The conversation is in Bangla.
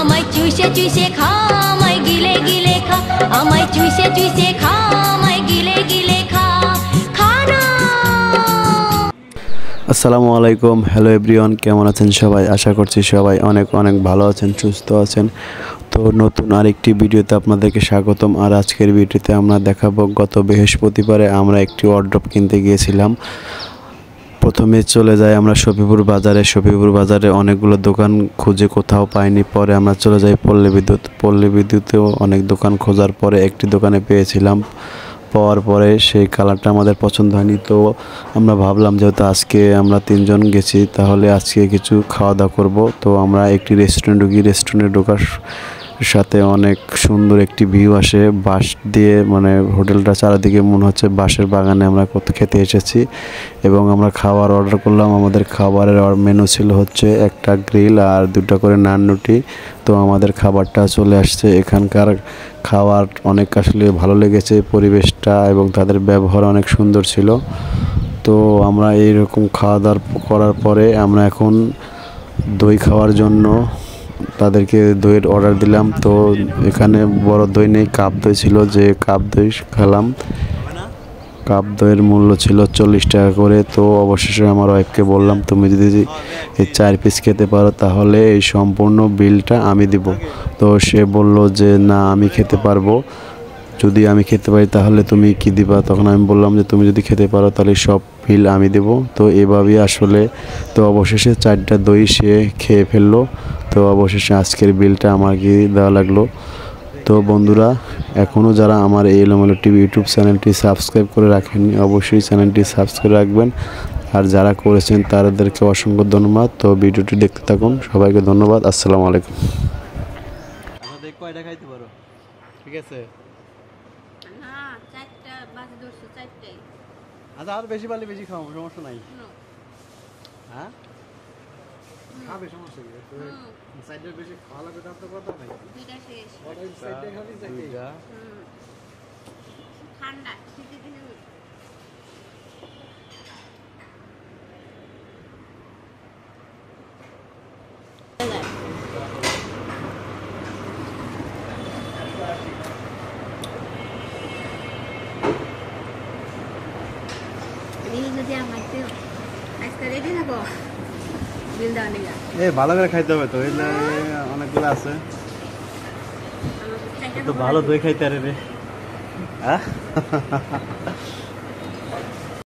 আমায় চুষে চুষে খা আমায় গিলে গিলে খা আমায় চুষে চুষে খা আমায় গিলে গিলে খা খানা। আসসালামু আলাইকুম, হ্যালো এভরিওয়ান, কেমন আছেন সবাই? আশা করছি সবাই অনেক অনেক ভালো আছেন, সুস্থ আছেন। তো নতুন আরেকটি ভিডিওতে আপনাদেরকে স্বাগতম। আর আজকের ভিডিওতে আমরা দেখাবো গত বৃহস্পতিবারে আমরা একটি ওয়ার্ড্রপ কিনতে গিয়েছিলাম। প্রথমে চলে যাই আমরা শফিপুর বাজারে অনেকগুলো দোকান খুঁজে কোথাও পাইনি। পরে আমরা চলে যাই পল্লী বিদ্যুতেও অনেক দোকান খোঁজার পরে একটি দোকানে পেয়েছিলাম। পাওয়ার পরে সেই কালারটা আমাদের পছন্দ হয়নি, তো আমরা ভাবলাম যেহেতু আজকে আমরা 3 জন গেছি তাহলে আজকে কিছু খাওয়া দাওয়া করবো। তো আমরা একটি রেস্টুরেন্টে ঢোকার সাথে অনেক সুন্দর একটি ভিউ আসে বাঁশ দিয়ে, মানে হোটেলটা চারিদিকে মনে হচ্ছে বাঁশের বাগানে আমরা খেতে এসেছি। এবং আমরা খাবার অর্ডার করলাম। আমাদের খাবারের মেনু ছিল হচ্ছে একটা গ্রিল আর 2টা করে নান রুটি। তো আমাদের খাবারটা চলে আসছে। এখানকার খাবার অনেক আসলে ভালো লেগেছে, পরিবেশটা এবং তাদের ব্যবহার অনেক সুন্দর ছিল। তো আমরা এইরকম খাওয়া দাওয়া করার পরে আমরা এখন দই খাওয়ার জন্য তাদেরকে দইয়ের অর্ডার দিলাম। তো এখানে বড় দই নেই, কাপ দই ছিল, যে কাপ দই খেলাম। কাপ দইয়ের মূল্য ছিল 40 টাকা করে। তো অবশেষে আমার ওয়াইফকে বললাম, তুমি যদি এই 4 পিস খেতে পারো তাহলে এই সম্পূর্ণ বিলটা আমি দিব। তো সে বলল যে না, আমি খেতে পারবো, যদি আমি খেতে পারি তাহলে তুমি কি দিবা? তখন আমি বললাম যে তুমি যদি খেতে পারো তাহলে সব বিল আমি দেব। তো এভাবেই আসলে তো অবশেষে 4টা দই সে খেয়ে ফেললো। তো অবশেষে আজকের বিলটা আমাকে দেওয়া লাগলো। তো বন্ধুরা, এখনও যারা আমার এই এলোমেলো টিভি ইউটিউব চ্যানেলটি সাবস্ক্রাইব করে রাখেননি অবশ্যই চ্যানেলটি সাবস্ক্রাইব রাখবেন। আর যারা করেছেন তাদেরকে অসংখ্য ধন্যবাদ। তো ভিডিওটি দেখতে থাকুন, সবাইকে ধন্যবাদ। আসসালামু আলাইকুম। কয়টা খাইতে পারো? ঠিক আছে, আচ্ছা আর বেশি পারলে বেশি খাও, সমস্যা নাই। হ্যাঁ খাবে, সমস্যা কি? সাইডের বেশি খাওয়া লাগবে তার তো কথা নাই। দুইটা শেষ, সাইডে খালি দুইটা ঠান্ডা শীতে দিনে ভালো করে খাইতে হবে। তো অনেকগুলো আছে, তো ভালো দই খাইতে আরে রে।